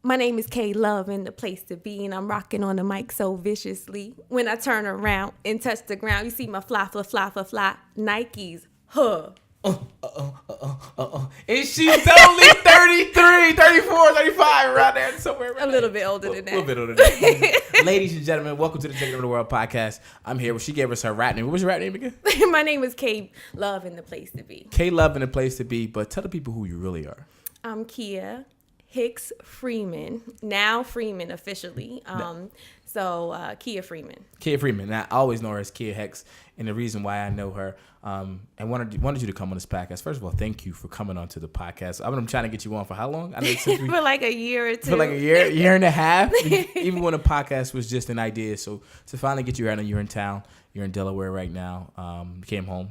My name is K Love and the place to be, and I'm rocking on the mic so viciously. When I turn around and touch the ground, you see my fly Nikes, huh? And she's only 33, 34, 35, around there, somewhere. A little bit older than that. A little bit older than that. Ladies and gentlemen, welcome to the Take Over the World podcast. I'm here. She gave us her rap name. What was your rap name again? My name is K Love and the place to be. K Love and the place to be, but tell the people who you really are. I'm Kia Hicks-Freeman, now Freeman officially. Kia Freeman. Kia Freeman. Now, I always know her as Kia Hex, and the reason why I know her and wanted you to come on this podcast. First of all, thank you for coming on to the podcast. I've been trying to get you on for how long? I know For like a year or two. For like a year and a half, even when the podcast was just an idea. So to finally get you out, and you're in town, you're in Delaware right now. You came home.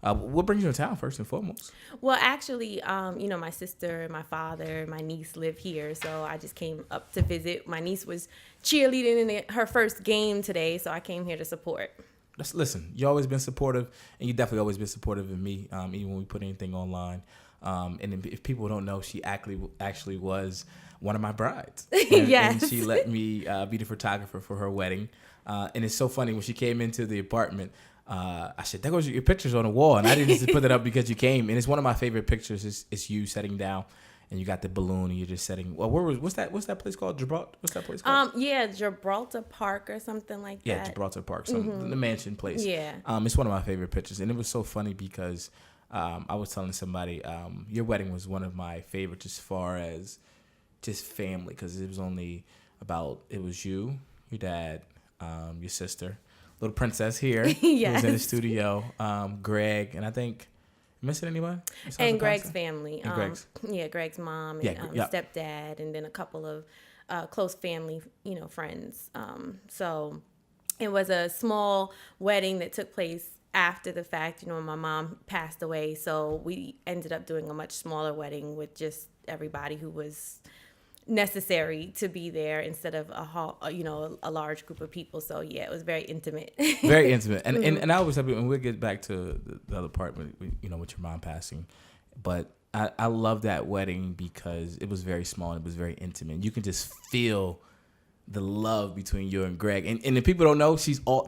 What brings you to town first and foremost? Well, actually, my sister, my father, my niece live here, so I just came up to visit. My niece was cheerleading in her first game today, so I came here to support. Listen, you've always been supportive, and you definitely always been supportive of me, even when we put anything online. And if people don't know, she actually was one of my brides. Yes. And she let me be the photographer for her wedding. And it's so funny, when she came into the apartment, I said, there goes your pictures on the wall. And I didn't just put it up because you came. And it's one of my favorite pictures. It's you sitting down and you got the balloon and you're just sitting. Well, what's that place called? Gibraltar? What's that place called? Gibraltar Park or something like that. Yeah, Gibraltar Park, the mansion place. Yeah. It's one of my favorite pictures. And it was so funny because I was telling somebody, your wedding was one of my favorites as far as just family, because it was you, your dad, your sister, little princess here, yes, who was in the studio, Greg, and I think, missing anybody? And Greg's family. And Greg's. Yeah, Greg's mom and stepdad, and then a couple of close family, friends. So it was a small wedding that took place after the fact. My mom passed away, so we ended up doing a much smaller wedding with just everybody who was necessary to be there instead of a large group of people. So yeah, it was very intimate. Very intimate. And I always have, and we'll get back to the other part with your mom passing, but I love that wedding because it was very small and it was very intimate. You can just feel the love between you and Greg. And if people don't know,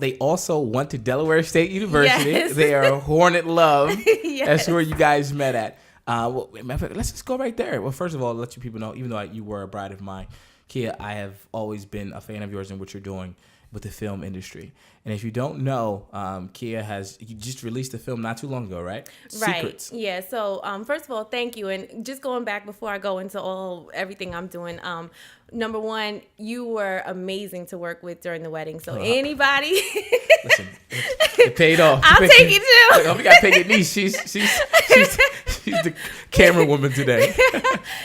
they also went to Delaware State University. Yes. They are Hornet Love. Yes. That's where you guys met at. Let's just go right there. Well, first of all, let you people know, even though you were a bride of mine, Kia, I have always been a fan of yours and what you're doing with the film industry. And if you don't know, Kia you just released a film not too long ago, right? Right. Secrets. Yeah. So first of all, thank you. And just going back before I go into everything I'm doing, number one, you were amazing to work with during the wedding. So anybody, listen, it paid off. I'll take it too. Look, we got to take it niece. She's the camera woman today.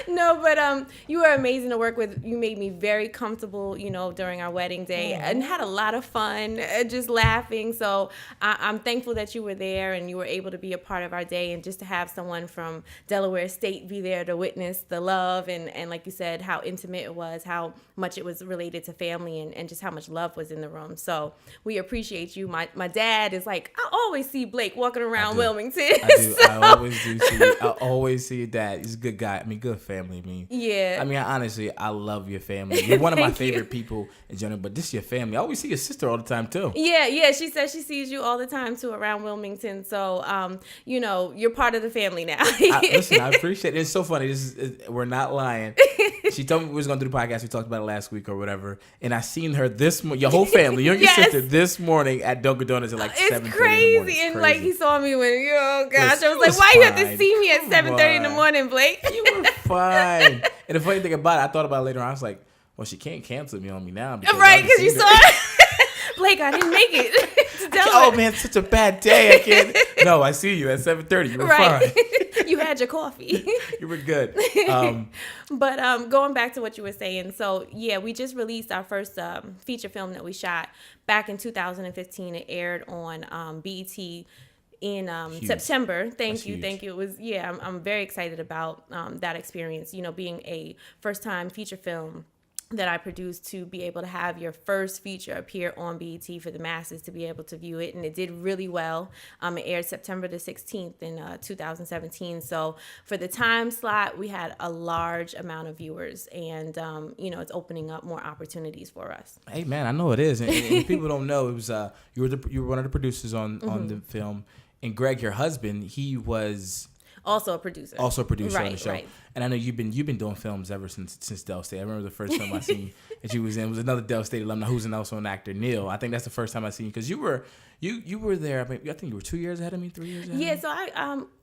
No, but you were amazing to work with. You made me very comfortable, during our wedding day, and had a lot of fun, just laughing. So I'm thankful that you were there and you were able to be a part of our day, and just to have someone from Delaware State be there to witness the love and like you said, how intimate it was, how much it was related to family, and just how much love was in the room. So we appreciate you. My dad is like, I always see Blake walking around Wilmington. I do. So. I always see your dad. He's a good guy. I mean, good family. Yeah. I mean, honestly, I love your family. You're one of my favorite people in general, but this is your family. I always see your sister all the time too. Yeah. She says she sees you all the time too around Wilmington. So, you're part of the family now. Listen, I appreciate it. It's so funny. We're not lying. She told me we was going to do the podcast. We talked about it last week or whatever. And I seen her your whole family, you and your sister, this morning at Dunkin' Donuts at like 7:30 in the morning. It's crazy. He saw me when, oh gosh. I was like, why you have to see me at 7:30 in the morning, Blake? You were fine. And the funny thing about it, I thought about it later on. I was like, well, she can't cancel me on me now. Right, because you saw it. Blake, I didn't make it. Oh, man, it's such a bad day. I can't. No, I see you at 7:30. You were fine. You had your coffee. You were good. But going back to what you were saying, so yeah, we just released our first feature film that we shot back in 2015. It aired on BET in September. Thank you. It was, I'm very excited about that experience, being a first time feature film that I produced to be able to have your first feature appear on BET for the masses to be able to view it. And it did really well. It aired September the 16th in 2017. So for the time slot, we had a large amount of viewers, and, it's opening up more opportunities for us. Hey, man, I know it is. And if people don't know, it was you were one of the producers on the film. And Greg, your husband, he was... Also a producer on the show. Right. And I know you've been doing films ever since Del State. I remember the first film I seen that you was in was another Del State alumni who's also an actor, Neil. I think that's the first time I seen you because you were there. I think you were 2 years ahead of me, 3 years ahead. Yeah, so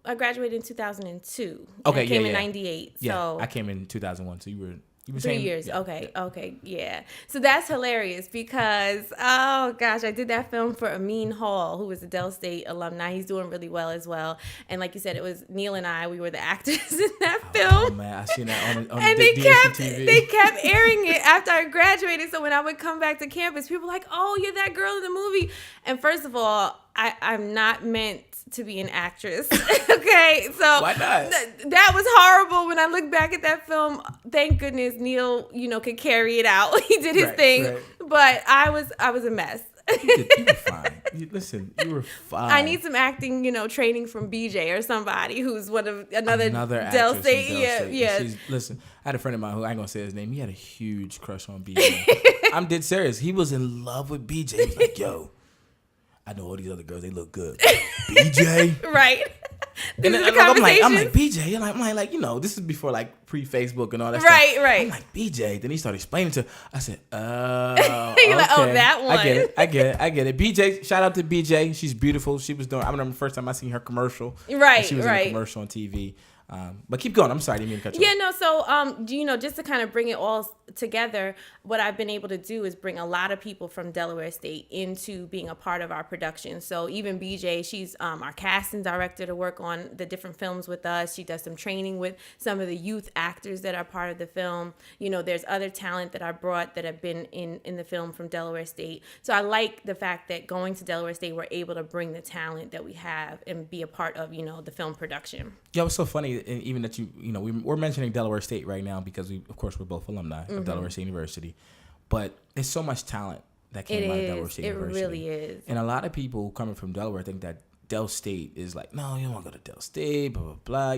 I graduated in 2002. Okay, I came in 98. Yeah, so I came in 2001. So you were 3 years. Yeah, okay, yeah. So that's hilarious because, oh gosh, I did that film for Amin Hall, who was a Del State alumni. He's doing really well as well. And like you said, it was Neil and I. We were the actors in that film. Oh man, I seen that on and they kept airing it after I graduated. So when I would come back to campus, people were like, "Oh, you're that girl in the movie." And first of all, I'm not meant to be an actress. Okay, so why not? That was horrible. When I look back at that film, thank goodness Neil, could carry it out. He did his thing, right. But I was a mess. You were fine. Listen, you were fine. I need some acting, training from BJ or somebody who's another Del State. Yeah. Listen, I had a friend of mine who I ain't gonna say his name. He had a huge crush on BJ. I'm dead serious. He was in love with BJ. He was like, "Yo, I know all these other girls. They look good. BJ, right?" And then, I'm like BJ. I'm like, this is before like pre-Facebook and all that right, stuff. Right. I'm like BJ. Then he started explaining to. I said, You're okay. like, oh, that one. I get it. BJ, shout out to BJ. She's beautiful. She was doing. I remember the first time I seen her commercial. Right, she was in a commercial on TV. But keep going. I'm sorry, I didn't mean to cut you off. Yeah, no. So, just to kind of bring it all together, what I've been able to do is bring a lot of people from Delaware State into being a part of our production. So even BJ, she's our casting director to work on the different films with us. She does some training with some of the youth actors that are part of the film. There's other talent that I brought that have been in the film from Delaware State. So I like the fact that going to Delaware State, we're able to bring the talent that we have and be a part of, the film production. Yeah, it's so funny. And even that we're mentioning Delaware State right now because of course we're both alumni of Delaware State University, but there's so much talent that came out of Delaware State University. It really is. And a lot of people coming from Delaware think that Del State is like, no, you don't want to go to Del State, blah blah blah.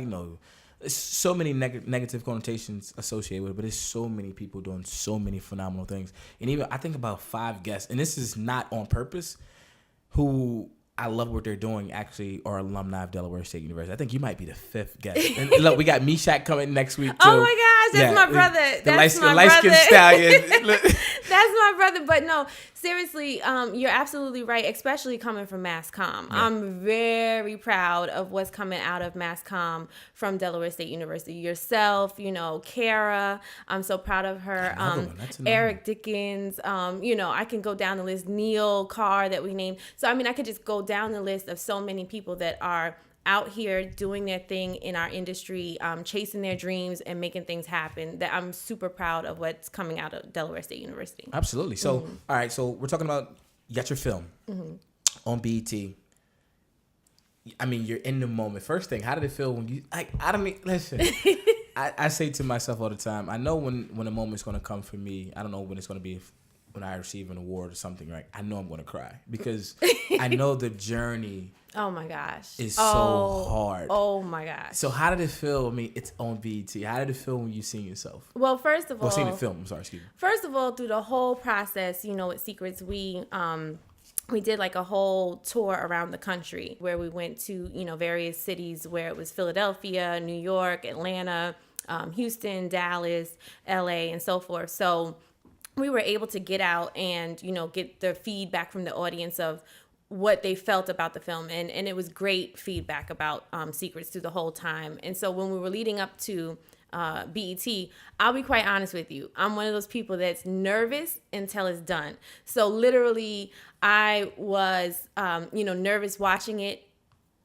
There's so many negative connotations associated with it, but there's so many people doing so many phenomenal things. And even I think about 5 guests, and this is not on purpose, who I love what they're doing, actually, are alumni of Delaware State University. I think you might be the 5th guest. And look, we got Meshach coming next week, too. Oh, my gosh. That's my brother. That's my light-skinned stallion. That's my brother. But no, seriously, you're absolutely right, especially coming from Mass Comm. Yeah. I'm very proud of what's coming out of Mass Comm from Delaware State University. Yourself, Kara, I'm so proud of her. Eric Dickens, I can go down the list. Neil Carr that we named. So, I could just go down the list of so many people that are out here doing their thing in our industry, chasing their dreams and making things happen, that I'm super proud of what's coming out of Delaware State University. Absolutely. So, all right, so we're talking about you got your film on BET. You're in the moment. First thing, how did it feel when you, listen, I say to myself all the time, I know when a moment's going to come for me. I don't know when it's going to be when I receive an award or something, right? I know I'm going to cry because I know the journey. Oh my gosh. Is so hard. Oh my gosh. So how did it feel? It's on BET. How did it feel when you seen yourself? Well, first of all, seeing the film. I'm sorry, excuse me. First of all, through the whole process, with Secrets, we did like a whole tour around the country where we went to, various cities where it was Philadelphia, New York, Atlanta, Houston, Dallas, LA, and so forth. So we were able to get out and, get the feedback from the audience of what they felt about the film. And it was great feedback about Secrets through the whole time. And so when we were leading up to BET, I'll be quite honest with you. I'm one of those people that's nervous until it's done. So literally I was, nervous watching it.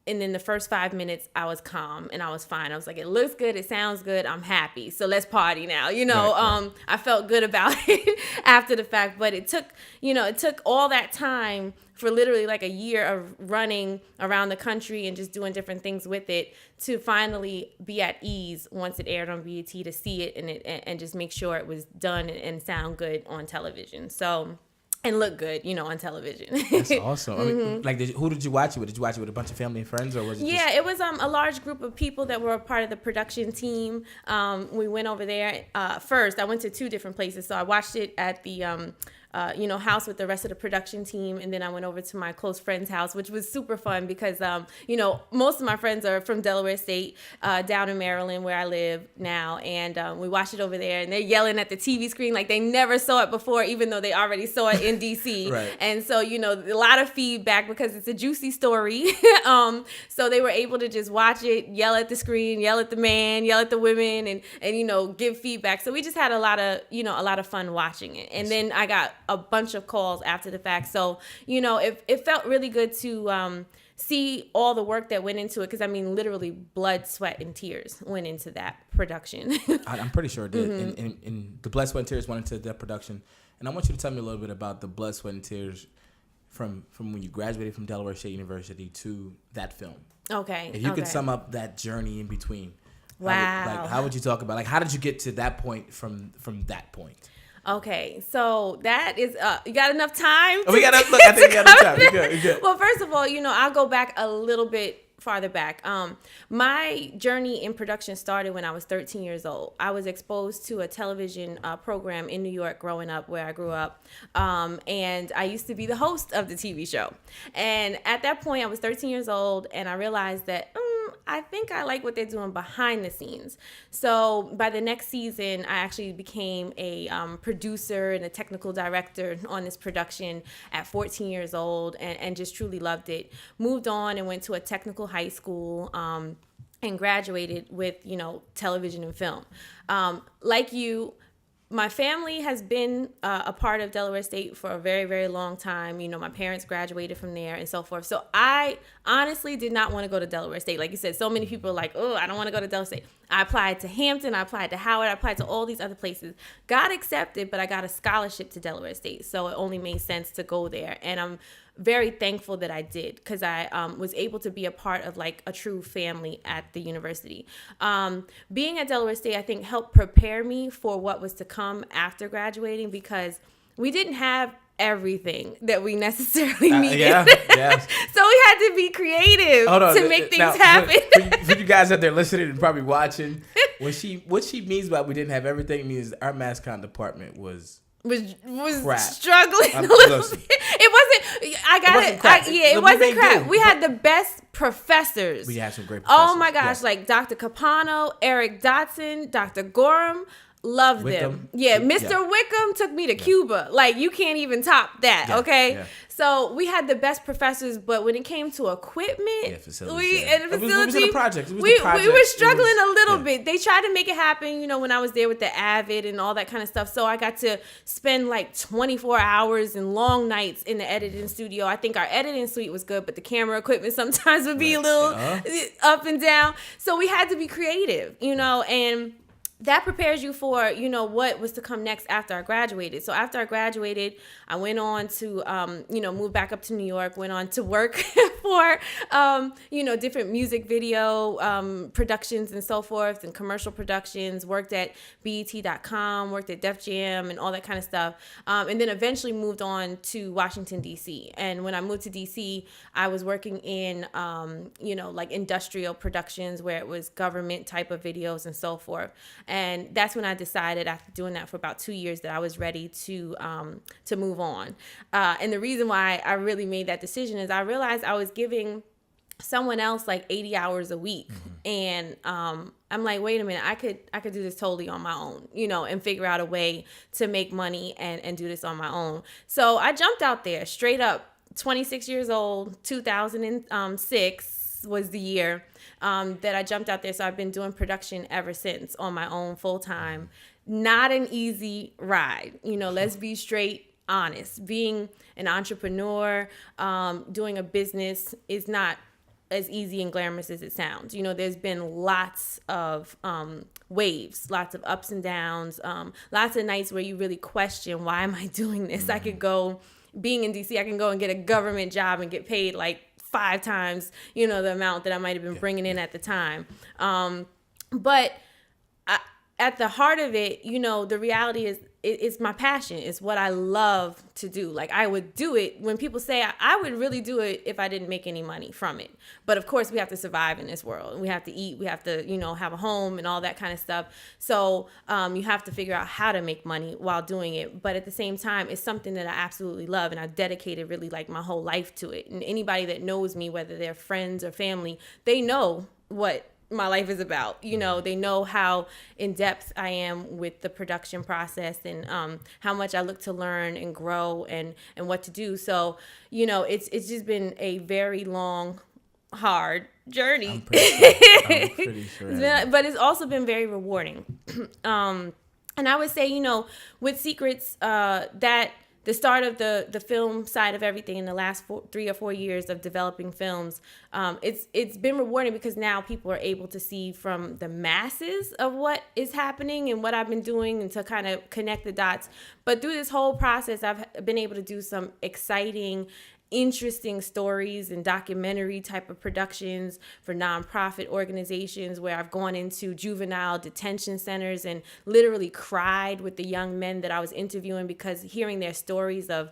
And then the first 5 minutes, I was calm and I was fine. I was like, it looks good. It sounds good. I'm happy. So let's party now. Right. I felt good about it after the fact. But it took all that time for literally like a year of running around the country and just doing different things with it to finally be at ease once it aired on BET to see it and just make sure it was done and sound good on television. So, and look good, on television. That's awesome. I mean, like, who did you watch it with? Did you watch it with a bunch of family and friends, or was it? Yeah, it was a large group of people that were a part of the production team. We went over there. First, I went to 2 different places. So I watched it at the house with the rest of the production team, and then I went over to my close friend's house, which was super fun because most of my friends are from Delaware State, down in Maryland where I live now, and we watched it over there, and they're yelling at the TV screen like they never saw it before, even though they already saw it in DC. Right. And so a lot of feedback because it's a juicy story. So they were able to just watch it, yell at the screen, yell at the man, yell at the women, and give feedback. So we just had a lot of fun watching it, and then I got a bunch of calls after the fact. So, it felt really good to see all the work that went into it. Because, literally blood, sweat, and tears went into that production. I'm pretty sure it did. And the blood, sweat, and tears went into that production. And I want you to tell me a little bit about the blood, sweat, and tears from when you graduated from Delaware State University to that film. Okay. If you could sum up that journey in between. Wow. How would you talk about, how did you get to that point from that point? Okay, so that is, you got enough time? I think we got enough time. You're good. Well, first of all, I'll go back a little bit farther back. My journey in production started when I was 13 years old. I was exposed to a television program in New York growing up where I grew up. And I used to be the host of the TV show. And at that point, I was 13 years old, and I realized that, I think I like what they're doing behind the scenes. So by the next season, I actually became a producer and a technical director on this production at 14 years old, and just truly loved it. Moved on and went to a technical high school and graduated with, television and film. Like you, my family has been a part of Delaware State for a very, very long time. My parents graduated from there and so forth. So I honestly did not want to go to Delaware State. Like you said, so many people are like, oh, I don't want to go to Delaware State. I applied to Hampton. I applied to Howard. I applied to all these other places. Got accepted, but I got a scholarship to Delaware State. So it only made sense to go there. And I'm very thankful that I did, because I was able to be a part of like a true family at the university. Being at Delaware State, I think, helped prepare me for what was to come after graduating, because we didn't have everything that we necessarily needed. Yeah. So we had to be creative to make things happen. For you guys out there listening and probably watching, what she means by we didn't have everything means our mascot department was struggling a little bit. It wasn't. It wasn't crap. We had the best professors. We had some great professors. Oh my gosh, like Dr. Capano, Eric Dotson, Dr. Gorham. Loved them. Yeah, Mr. Wickham took me to Cuba. Like, you can't even top that, okay? Yeah. So we had the best professors, but when it came to equipment, facilities, and the facility, it was in the projects. We were struggling a little bit. They tried to make it happen, when I was there with the Avid and all that kind of stuff. So I got to spend like 24 hours and long nights in the editing studio. I think our editing suite was good, but the camera equipment sometimes would be a little up and down. So we had to be creative, and that prepares you for, what was to come next after I graduated. So after I graduated, I went on to, move back up to New York, went on to work for, different music video productions and so forth, and commercial productions, worked at BET.com, worked at Def Jam and all that kind of stuff. And then eventually moved on to Washington, D.C. And when I moved to D.C., I was working in, like industrial productions where it was government type of videos and so forth. And that's when I decided, after doing that for about 2 years, that I was ready to move on. And the reason why I really made that decision is I realized I was giving someone else like 80 hours a week. And I'm like, wait a minute, I could do this totally on my own, and figure out a way to make money and do this on my own. So I jumped out there straight up, 26 years old, 2006 was the year that I jumped out there. So I've been doing production ever since on my own full time. Not an easy ride. Let's be straight honest. Being an entrepreneur, doing a business is not as easy and glamorous as it sounds. There's been lots of waves, lots of ups and downs, lots of nights where you really question, why am I doing this? I could go being in DC, I can go and get a government job and get paid like 5 times, the amount that I might have been bringing in at the time. But at the heart of it, the reality is it's my passion. It's what I love to do. Like, I would do it when people say I would really do it if I didn't make any money from it. But of course, we have to survive in this world. We have to eat. We have to, have a home and all that kind of stuff. So you have to figure out how to make money while doing it. But at the same time, it's something that I absolutely love. And I've dedicated really like my whole life to it. And anybody that knows me, whether they're friends or family, they know what my life is about. They know how in depth I am with the production process and how much I look to learn and grow and what to do. So, it's just been a very long, hard journey. I'm pretty sure. But it's also been very rewarding. And I would say, with Secrets, that the start of the film side of everything in the last 3 or 4 years of developing films, it's been rewarding because now people are able to see from the masses of what is happening and what I've been doing and to kind of connect the dots. But through this whole process, I've been able to do some exciting, interesting stories and documentary type of productions for nonprofit organizations where I've gone into juvenile detention centers and literally cried with the young men that I was interviewing because hearing their stories of,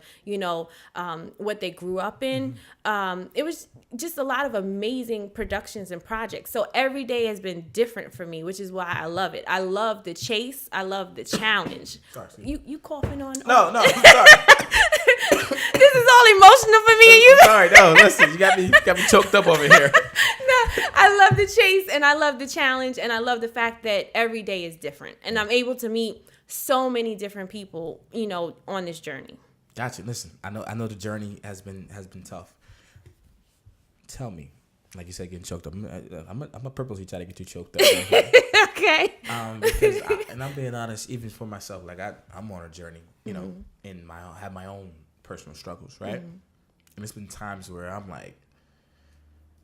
what they grew up in, it was just a lot of amazing productions and projects. So every day has been different for me, which is why I love it. I love the chase. I love the challenge. Sorry, you coughing on? No, I'm sorry. This is all emotional for me and you. Sorry, no, listen, you got me choked up over here. No, I love the chase and I love the challenge and I love the fact that every day is different and I'm able to meet so many different people, on this journey. Gotcha. Listen, I know the journey has been tough. Tell me, like you said, getting choked up. I'm a purposely try to get you choked up. Right Okay. Because I'm being honest, even for myself, like I'm on a journey, and have my own personal struggles, right? And it's been times where I'm like,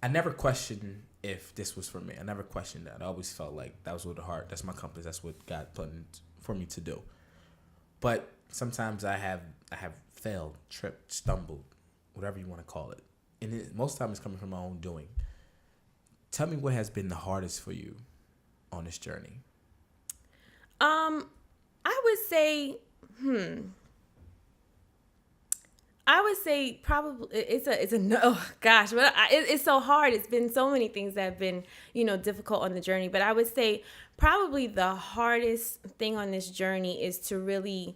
I never questioned if this was for me. I never questioned that. I always felt like that was with the heart. That's my compass. That's what God put for me to do. But sometimes I have failed, tripped, stumbled, whatever you want to call it. And most of the time it's coming from my own doing. Tell me what has been the hardest for you on this journey. I would say probably it's a no. Oh, gosh, but it's so hard. It's been so many things that have been difficult on the journey. But I would say probably the hardest thing on this journey is to really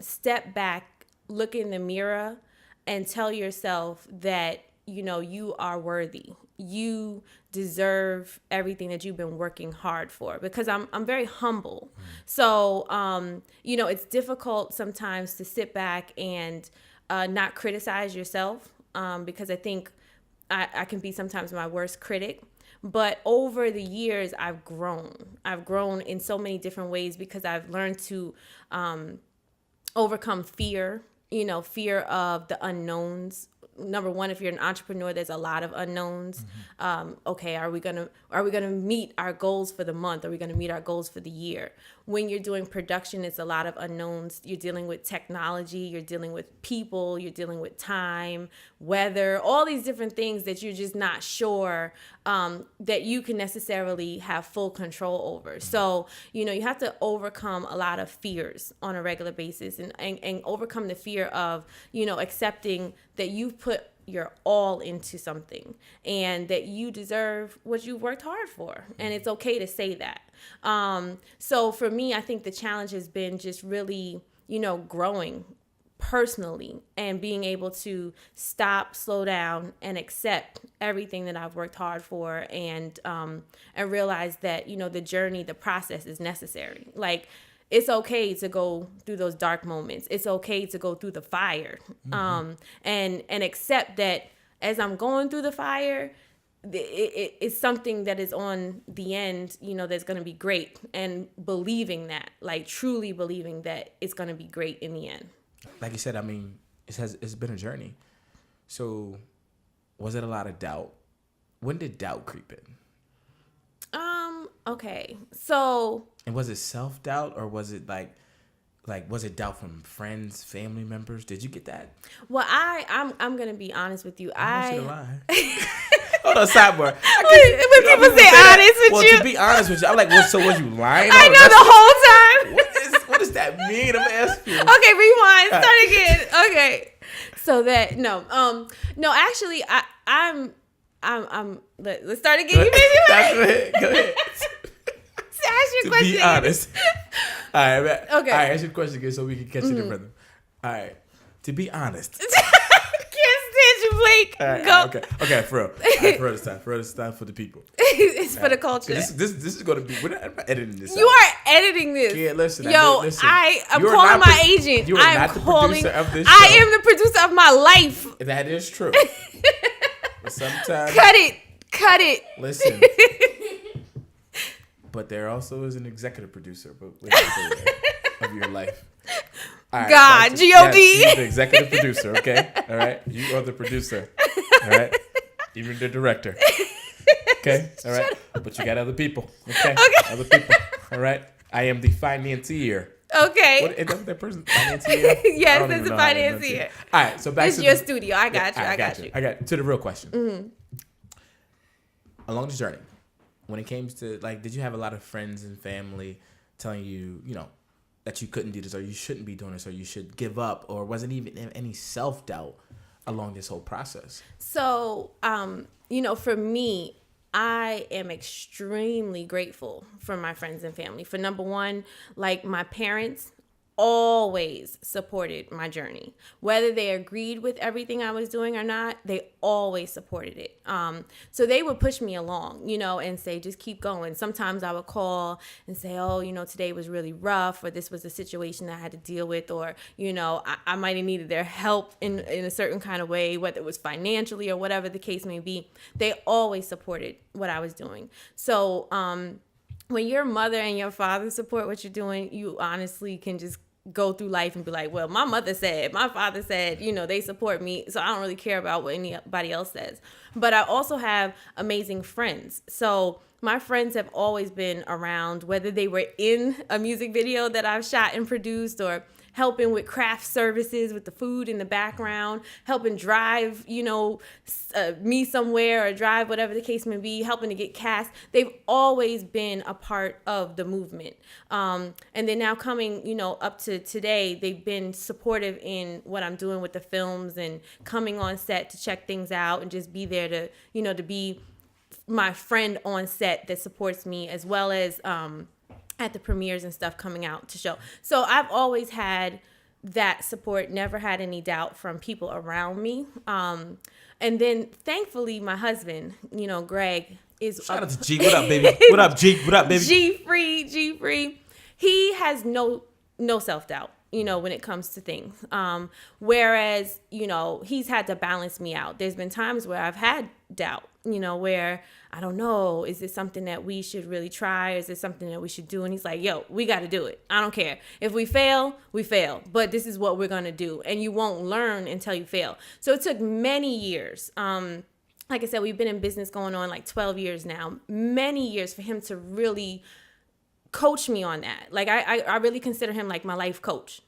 step back, look in the mirror, and tell yourself that you are worthy. You deserve everything that you've been working hard for. Because I'm very humble, so it's difficult sometimes to sit back and not criticize yourself, because I think I can be sometimes my worst critic. But over the years, I've grown. I've grown in so many different ways because I've learned to overcome fear, fear of the unknowns. Number one, if you're an entrepreneur, there's a lot of unknowns. Okay, are we gonna meet our goals for the month? Are we gonna meet our goals for the year? When you're doing production, it's a lot of unknowns. You're dealing with technology, you're dealing with people, you're dealing with time, weather, all these different things that you're just not sure that you can necessarily have full control over. So, you have to overcome a lot of fears on a regular basis and overcome the fear of, accepting that you've put your all into something and that you deserve what you've worked hard for. And it's okay to say that. So for me, I think the challenge has been just really, growing personally and being able to stop, slow down, and accept everything that I've worked hard for and realize that, the journey, the process is necessary. Like, it's okay to go through those dark moments. It's okay to go through the fire, and accept that as I'm going through the fire, it's something that is on the end, that's going to be great, and believing that, like truly believing that it's going to be great in the end. Like you said, I mean, it's been a journey. So was it a lot of doubt? When did doubt creep in? Okay. So. And was it self-doubt or was it like Like, was it doubt from friends, family members? Did you get that? Well, I'm gonna be honest with you. I want you to lie. Hold on, sidebar. When people say honest with you, to be honest with you, I'm like, well, so was you lying? I know the whole time. What does that mean? I'm asking you. Okay, rewind. Start again. Okay. So that no, actually, I'm. Let's start again. You made me laugh. Go ahead. Ask your question. To be honest. All right, man. Okay. All right, ask your question again so we can catch it in rhythm. All right. To be honest. Can't stand you, Blake. All right, Go. Okay, for real. All right, for real this time for the people. It's for the culture. This is going to be, I'm not editing this You out. are editing this. Yeah, listen. Listen. I'm calling my agent. You are not the producer of this show. I am the producer of my life. That is true. But sometimes. Cut it. Listen. But there also is an executive producer of your life. All right, God, G.O.D. Yes, he's the executive producer, okay? All right? You are the producer, all right? Even the director, okay? All right? But you got other people, okay? Other people, all right? I am the financier. Okay. Is that person? Financier? Yes, it's a financier. All right, so back it's to your studio. I got you. I got to the real question. Mm-hmm. Along the journey, when it came to, like, did you have a lot of friends and family telling you, that you couldn't do this or you shouldn't be doing this or you should give up, or wasn't even any self-doubt along this whole process? So, for me, I am extremely grateful for my friends and family. For number one, like my parents always supported my journey. Whether they agreed with everything I was doing or not, they always supported it. So they would push me along, and say, just keep going. Sometimes I would call and say, oh, today was really rough, or this was a situation that I had to deal with, or, I might have needed their help in a certain kind of way, whether it was financially or whatever the case may be. They always supported what I was doing. So, when your mother and your father support what you're doing, you honestly can just go through life and be like, well, my mother said, my father said, they support me, so I don't really care about what anybody else says. But I also have amazing friends. So my friends have always been around, whether they were in a music video that I've shot and produced, or helping with craft services with the food in the background, helping drive, me somewhere, or drive whatever the case may be, helping to get cast. They've always been a part of the movement. And then now coming, up to today, they've been supportive in what I'm doing with the films and coming on set to check things out and just be there to, to be my friend on set that supports me, as well as, at the premieres and stuff coming out to show. So I've always had that support, never had any doubt from people around me. And then thankfully my husband, Greg, is shout out to G. What up, baby? What up, G? What up, baby? G free. He has no self-doubt, when it comes to things. Whereas, he's had to balance me out. There's been times where I've had doubt, where I don't know, is this something that we should really try? Is this something that we should do? And he's like, yo, we got to do it. I don't care. If we fail, we fail. But this is what we're going to do. And you won't learn until you fail. So it took many years. Like I said, we've been in business going on like 12 years now. Many years for him to really coach me on that. Like I really consider him like my life coach.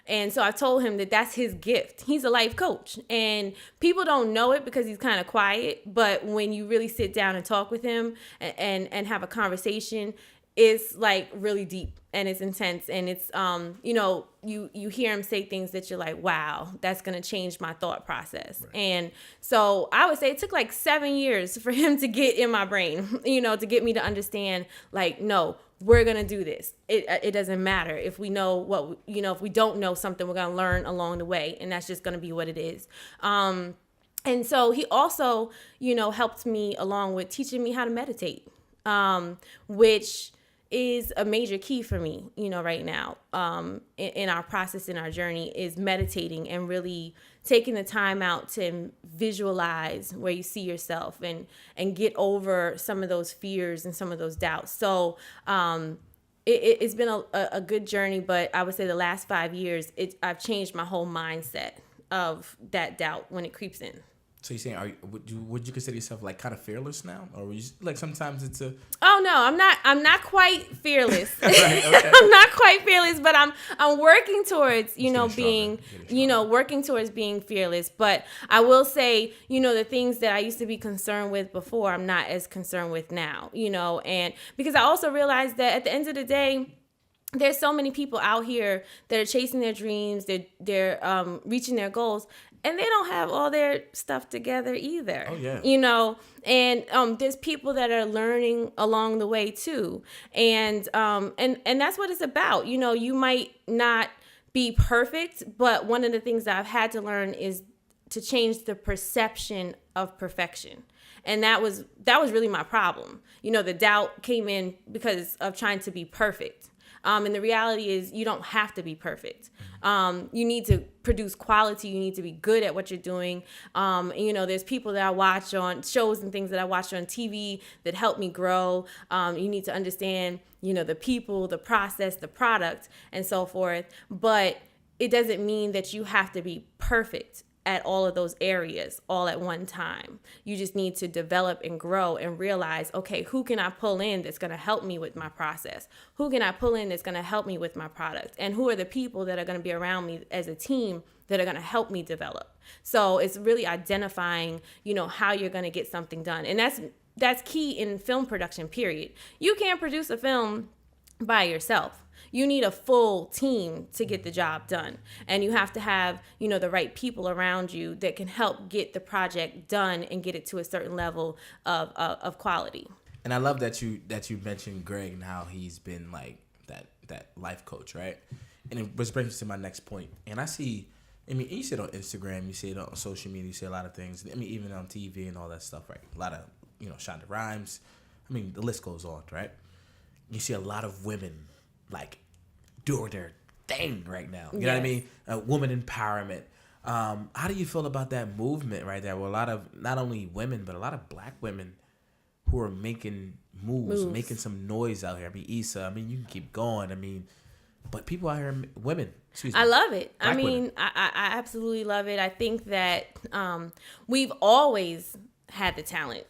And so I told him that that's his gift. He's a life coach, and people don't know it because he's kind of quiet. But when you really sit down and talk with him and have a conversation, it's like really deep and it's intense. And it's, you hear him say things that you're like, wow, that's going to change my thought process. Right. And so I would say it took like 7 years for him to get in my brain, to get me to understand, like, no, we're going to do this. It doesn't matter if we know what, if we don't know something, we're going to learn along the way. And that's just going to be what it is. And so he also, helped me along with teaching me how to meditate, which is a major key for me, right now, in our process, in our journey, is meditating and really taking the time out to visualize where you see yourself and get over some of those fears and some of those doubts. So it's been a good journey, but I would say the last 5 years, I've changed my whole mindset of that doubt when it creeps in. So you're saying, would you consider yourself like kind of fearless now, or would you, like sometimes it's a? Oh no, I'm not quite fearless. Right, okay. I'm not quite fearless, but I'm working towards working towards being fearless. But I will say, the things that I used to be concerned with before, I'm not as concerned with now. And because I also realized that at the end of the day, there's so many people out here that are chasing their dreams, they're reaching their goals, and they don't have all their stuff together either. Oh yeah. And there's people that are learning along the way too, and that's what it's about. You might not be perfect, but one of the things that I've had to learn is to change the perception of perfection. And that was really my problem. The doubt came in because of trying to be perfect. And the reality is you don't have to be perfect. You need to produce quality. You need to be good at what you're doing. There's people that I watch on shows and things that I watch on TV that help me grow. You need to understand, the people, the process, the product, and so forth. But it doesn't mean that you have to be perfect at all of those areas all at one time. You just need to develop and grow and realize, okay, who can I pull in that's going to help me with my process? Who can I pull in that's going to help me with my product? And who are the people that are going to be around me as a team that are going to help me develop? So it's really identifying, how you're going to get something done. And that's key in film production, period. You can't produce a film by yourself. You need a full team to get the job done. And you have to have, the right people around you that can help get the project done and get it to a certain level of quality. And I love that you mentioned Greg and how he's been like that life coach, right? And it brings me to my next point. And you see it on Instagram, you see it on social media, you see a lot of things. Even on TV and all that stuff, right? A lot of, Shonda Rhimes. The list goes on, right? You see a lot of women like doing their thing right now. You know what I mean? Woman empowerment. How do you feel about that movement right there? Where a lot of not only women, but a lot of black women who are making moves, making some noise out here. Issa. You can keep going. But people out here, women. Excuse me. I love it. Women. I absolutely love it. I think that we've always had the talent.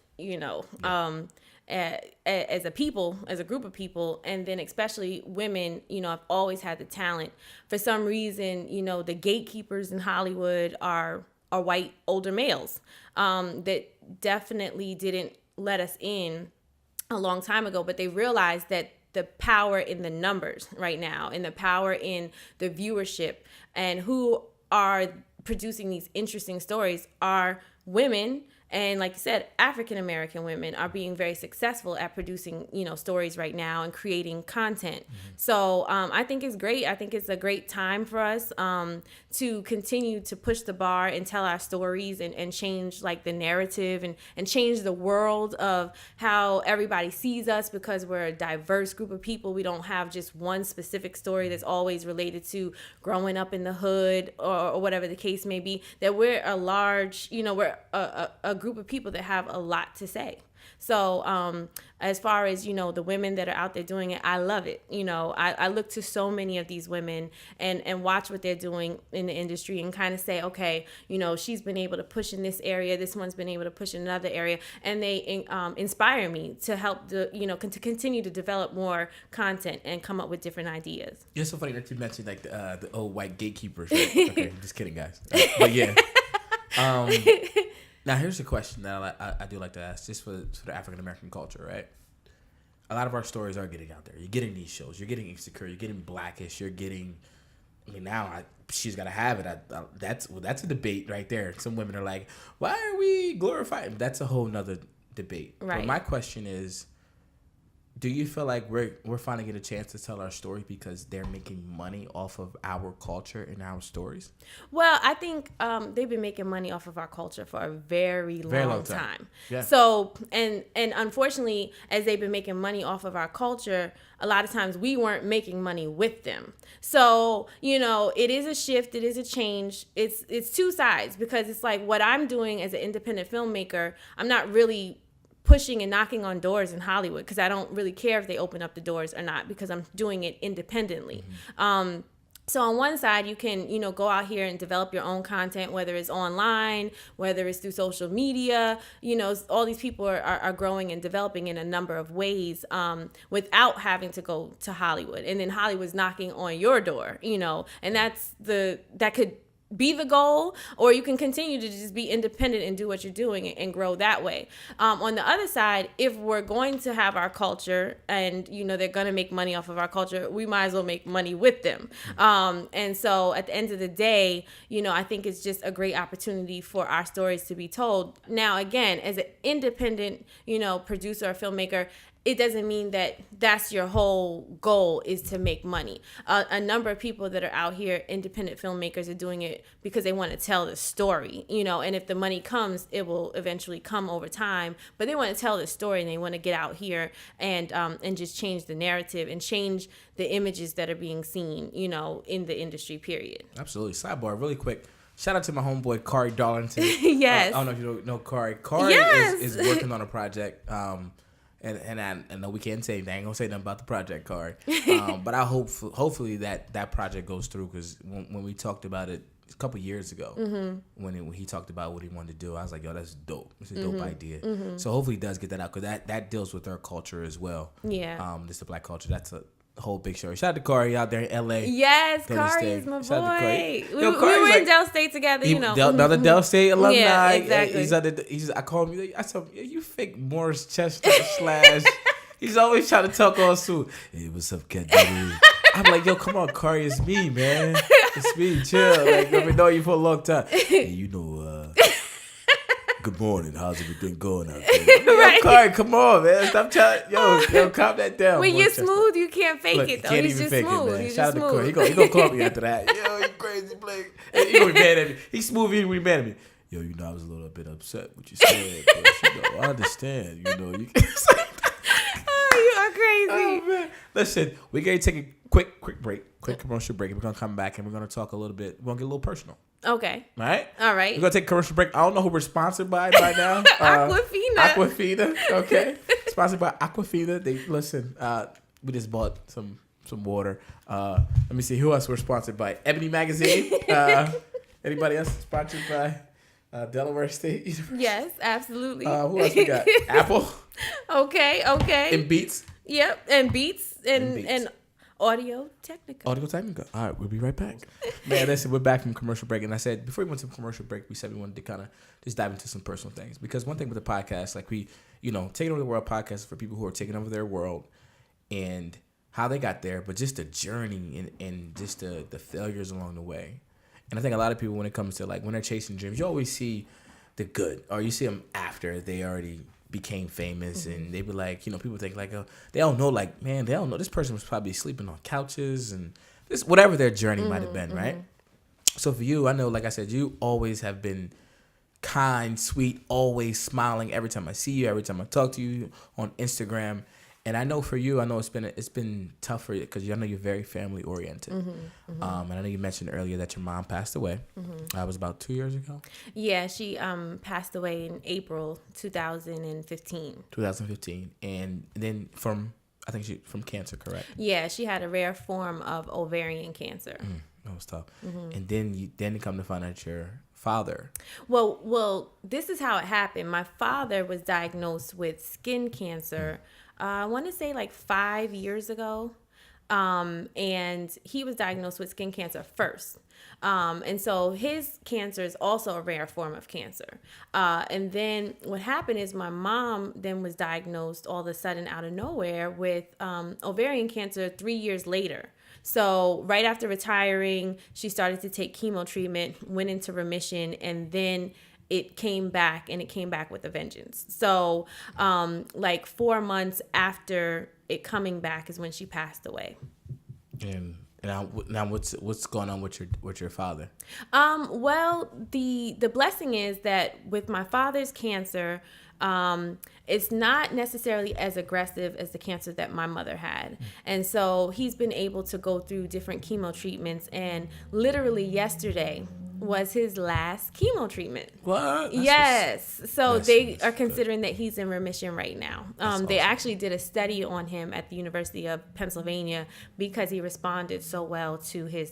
As a people, as a group of people, and then especially women, I've always had the talent. For some reason, the gatekeepers in Hollywood are white older males that definitely didn't let us in a long time ago, but they realized that the power in the numbers right now and the power in the viewership and who are producing these interesting stories are women. And like you said, African-American women are being very successful at producing, stories right now and creating content. Mm-hmm. So I think it's great. I think it's a great time for us to continue to push the bar and tell our stories and change like the narrative and change the world of how everybody sees us, because we're a diverse group of people. We don't have just one specific story that's always related to growing up in the hood or whatever the case may be. That we're a large, we're a group of people that have a lot to say. So as far as, the women that are out there doing it, I love it. I look to so many of these women and watch what they're doing in the industry and kind of say, okay, she's been able to push in this area. This one's been able to push in another area. And they inspire me to help to continue to develop more content and come up with different ideas. It's so funny that you mentioned like the old white gatekeepers. Right? Okay, I'm just kidding, guys. But yeah. Now, here's a question that I do like to ask, just for the African-American culture, right? A lot of our stories are getting out there. You're getting these shows. You're getting Insecure. You're getting Blackish. You're getting, she's got to have it. That's a debate right there. Some women are like, why are we glorifying? That's a whole nother debate. Right. But my question is, do you feel like we're finally getting a chance to tell our story because they're making money off of our culture and our stories? Well, I think they've been making money off of our culture for a very long time. Yeah. So, and unfortunately, as they've been making money off of our culture, a lot of times we weren't making money with them. So, it is a shift. It is a change. It's two sides, because it's like what I'm doing as an independent filmmaker, I'm not really pushing and knocking on doors in Hollywood, because I don't really care if they open up the doors or not, because I'm doing it independently. Mm-hmm. So on one side, you can, go out here and develop your own content, whether it's online, whether it's through social media. All these people are growing and developing in a number of ways without having to go to Hollywood. And then Hollywood's knocking on your door, and that could be the goal, or you can continue to just be independent and do what you're doing and grow that way. On the other side, if we're going to have our culture and, they're going to make money off of our culture, we might as well make money with them. And so at the end of the day, I think it's just a great opportunity for our stories to be told. Now, again, as an independent, producer or filmmaker, it doesn't mean that that's your whole goal is to make money. A number of people that are out here, independent filmmakers, are doing it because they want to tell the story, and if the money comes, it will eventually come over time. But they want to tell the story, and they want to get out here and just change the narrative and change the images that are being seen, in the industry, period. Absolutely. Sidebar, really quick. Shout out to my homeboy, Kari Darlington. Yes. I don't know if you know Kari. Kari is working on a project. And I know we can't say, they ain't gonna say nothing about the project card, but I hopefully that project goes through, because when we talked about it a couple years ago, when he talked about what he wanted to do, I was like, yo, that's dope. It's a dope idea. So hopefully he does get that out, because that deals with our culture as well. Yeah. Just the Black culture. That's a whole big story. Shout out to Kari out there in LA. Yes, Kari is my boy. We were like, in Del State together, Another Del State alumni. Yeah, exactly. I called him. I said, you fake Morris Chestnut / He's always trying to talk all suit. Hey, what's up, cat? I'm like, yo, come on, Kari, it's me, man. It's me, chill. Like, I've been knowing you for a long time. Hey, good morning. How's everything going out there? Right. Yo, Kari, come on, man. Stop telling. Yo, calm that down. When you're smooth, you can't fake it, though. Can't He's even just fake smooth. it, man. He's Shout just out to smooth. Kari. He gonna call me after that. Yo, you crazy, Blake. And he gonna be mad at me. He's smooth. He gonna be mad at me. Yo, I was a little bit upset with you said. But, I understand. You You are crazy. Oh, man. Listen, we're going to take a quick break, quick commercial break. And we're going to come back and we're going to talk a little bit. We're going to get a little personal. Okay. All right? All right. We're going to take a commercial break. I don't know who we're sponsored by now. Aquafina. Okay. Sponsored by Aquafina. Listen, we just bought some water. Let me see. Who else we're sponsored by? Ebony Magazine. Anybody else sponsored by Delaware State University? Yes, absolutely. Who else we got? Apple. Okay. And Beats. Yep, and Beats and Audio Technica. All right, we'll be right back. Man, listen, we're back from commercial break. And I said, before we went to commercial break, we said we wanted to kind of just dive into some personal things. Because one thing with the podcast, like Taking Over the World podcast is for people who are taking over their world and how they got there, but just the journey and just the failures along the way. And I think a lot of people, when it comes to like when they're chasing dreams, you always see the good, or you see them after they already became famous, and they be like, people think like, oh, they don't know, like, man, they don't know. This person was probably sleeping on couches and this, whatever their journey might have been, right? So for you, I know, like I said, you always have been kind, sweet, always smiling every time I see you, every time I talk to you on Instagram. And I know for you, it's been tough for you because I know you're very family oriented. And I know you mentioned earlier that your mom passed away. That was about 2 years ago. Yeah, she passed away in April 2015. 2015, and then from cancer, correct? Yeah, she had a rare form of ovarian cancer. That was tough. And then you come to find out your father. Well, this is how it happened. My father was diagnosed with skin cancer. I want to say like 5 years ago. And he was diagnosed with skin cancer first. And so his cancer is also a rare form of cancer. And then what happened is my mom then was diagnosed all of a sudden out of nowhere with ovarian cancer 3 years later. So right after retiring, she started to take chemo treatment, went into remission, and then it came back, and it came back with a vengeance. So like 4 months after it coming back is when she passed away. And now what's going on with your father? Well, the blessing is that with my father's cancer, it's not necessarily as aggressive as the cancer that my mother had. And so he's been able to go through different chemo treatments. And literally yesterday, was his last chemo treatment. What? Yes. So That's they are good. considering that he's in remission right now. They awesome. actually did a study on him at the University of Pennsylvania because he responded so well to his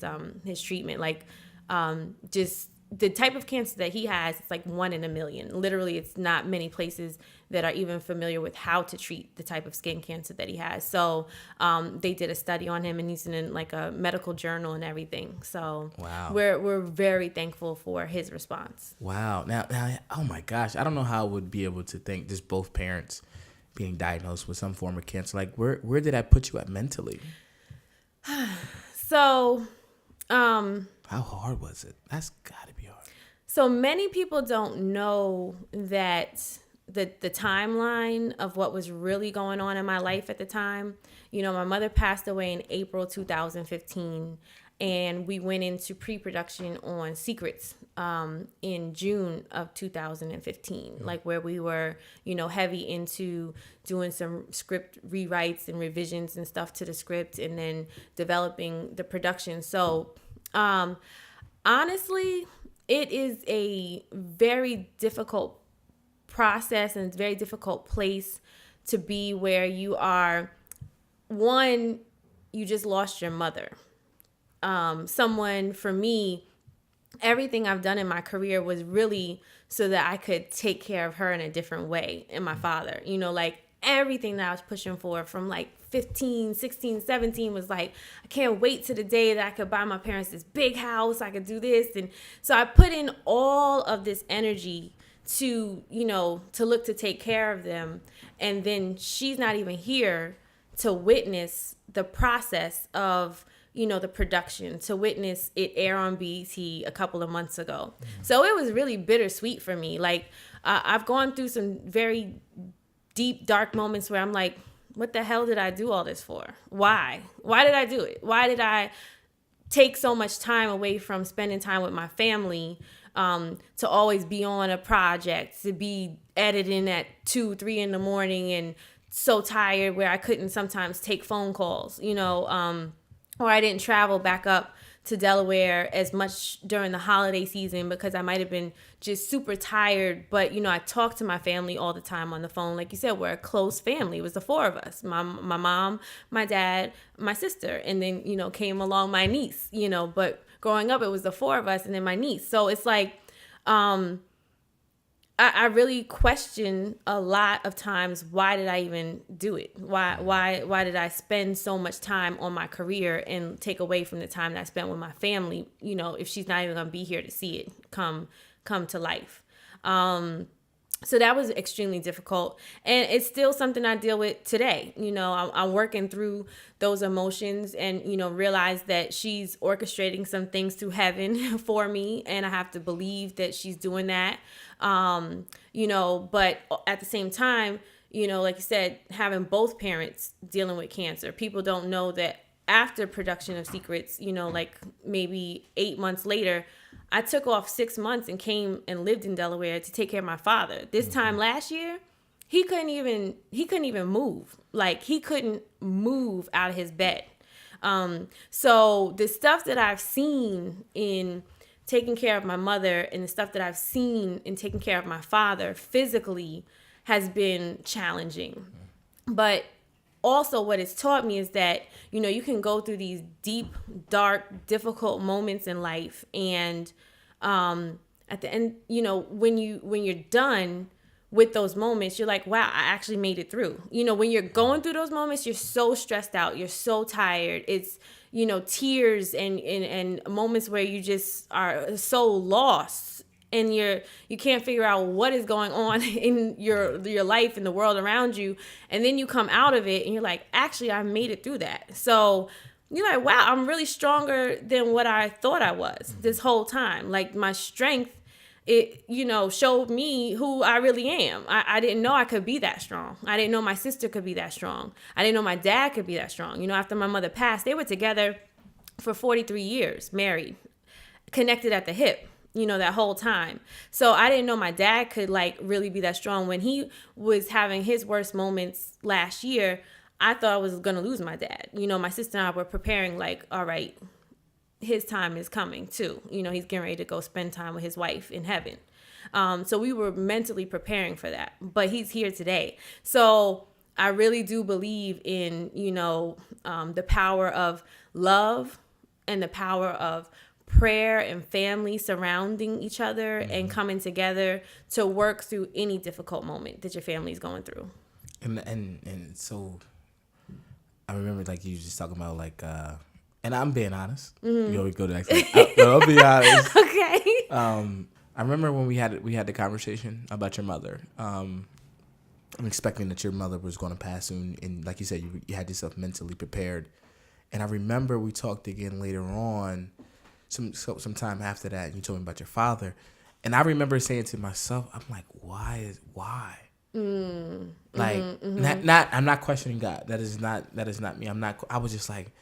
treatment. Like, just the type of cancer that he has, it's like 1 in a million. Literally, it's not many places that are even familiar with how to treat the type of skin cancer that he has. So they did a study on him, and he's in like a medical journal and everything. So Wow. we're very thankful for his response. Wow. Now, oh my gosh, I don't know how I would be able to thank just both parents being diagnosed with some form of cancer. Like, where did that put you at mentally? So, how hard was it? That's gotta be hard. so many people don't know that the timeline of what was really going on in my life at the time. You know, my mother passed away in April 2015, and we went into pre-production on Secrets in June of 2015, like where we were, you know, heavy into doing some script rewrites and revisions and stuff to the script, and then developing the production. So, honestly, it is a very difficult process and very difficult place to be, where you are, one, you just lost your mother. Someone, for me, everything I've done in my career was really so that I could take care of her in a different way, and my father. You know, like everything that I was pushing for from like 15, 16, 17 was like, I can't wait to the day that I could buy my parents this big house, I could do this. And so I put in all of this energy to, you know, to look to take care of them. And then she's not even here to witness the process of, you know, the production, to witness it air on BET a couple of months ago. So it was really bittersweet for me. Like, I've gone through some very deep, dark moments where I'm like, what the hell did I do all this for? Why? Why did I do it? Why did I take so much time away from spending time with my family, to always be on a project, to be editing at 2, 3 in the morning and so tired where I couldn't sometimes take phone calls, you know, or I didn't travel back up to Delaware as much during the holiday season because I might have been just super tired. But, you know, I talked to my family all the time on the phone. Like you said, we're a close family. It was the 4 of us, my mom, my dad, my sister, and then, you know, came along my niece, you know, but growing up, it was the 4 of us and then my niece. So it's like, I really question a lot of times, why did I even do it? Why did I spend so much time on my career and take away from the time that I spent with my family, you know, if she's not even going to be here to see it come to life. So that was extremely difficult. And it's still something I deal with today. You know, I'm working through those emotions and, you know, realize that she's orchestrating some things through heaven for me. And I have to believe that she's doing that. You know, but at the same time, you know, like you said, having both parents dealing with cancer, people don't know that after production of Secrets, you know, like maybe 8 months later, I took off 6 months and came and lived in Delaware to take care of my father. This time last year, he couldn't even move. Like, he couldn't move out of his bed. So the stuff that I've seen in taking care of my mother and the stuff that I've seen in taking care of my father physically has been challenging. But also what it's taught me is that, you know, you can go through these deep, dark, difficult moments in life. And at the end, you know, when you're done with those moments, you're like, wow, I actually made it through. You know, when you're going through those moments, you're so stressed out. You're so tired. It's, you know, tears and moments where you just are so lost. And you can't figure out what is going on in your life and the world around you. And then you come out of it and you're like, actually, I made it through that. So you're like, wow, I'm really stronger than what I thought I was this whole time. Like, my strength, it, you know, showed me who I really am. I didn't know I could be that strong. I didn't know my sister could be that strong. I didn't know my dad could be that strong. You know, after my mother passed, they were together for 43 years, married, connected at the hip, you know, that whole time. So I didn't know my dad could like really be that strong. When he was having his worst moments last year, I thought I was going to lose my dad. You know, my sister and I were preparing like, all right, his time is coming too. He's getting ready to go spend time with his wife in heaven. So we were mentally preparing for that, but he's here today. So I really do believe in, the power of love and the power of prayer and family surrounding each other and coming together to work through any difficult moment that your family is going through. And so I remember like you just talking about like, and I'm being honest. You always go to the next one. I'll be honest. Okay. I remember when we had the conversation about your mother. I'm expecting that your mother was going to pass soon, and like you said, you had yourself mentally prepared. And I remember we talked again later on, some time after that, and you told me about your father. And I remember saying to myself, I'm like, why? Like, I'm not questioning God. That is not me. I was just like,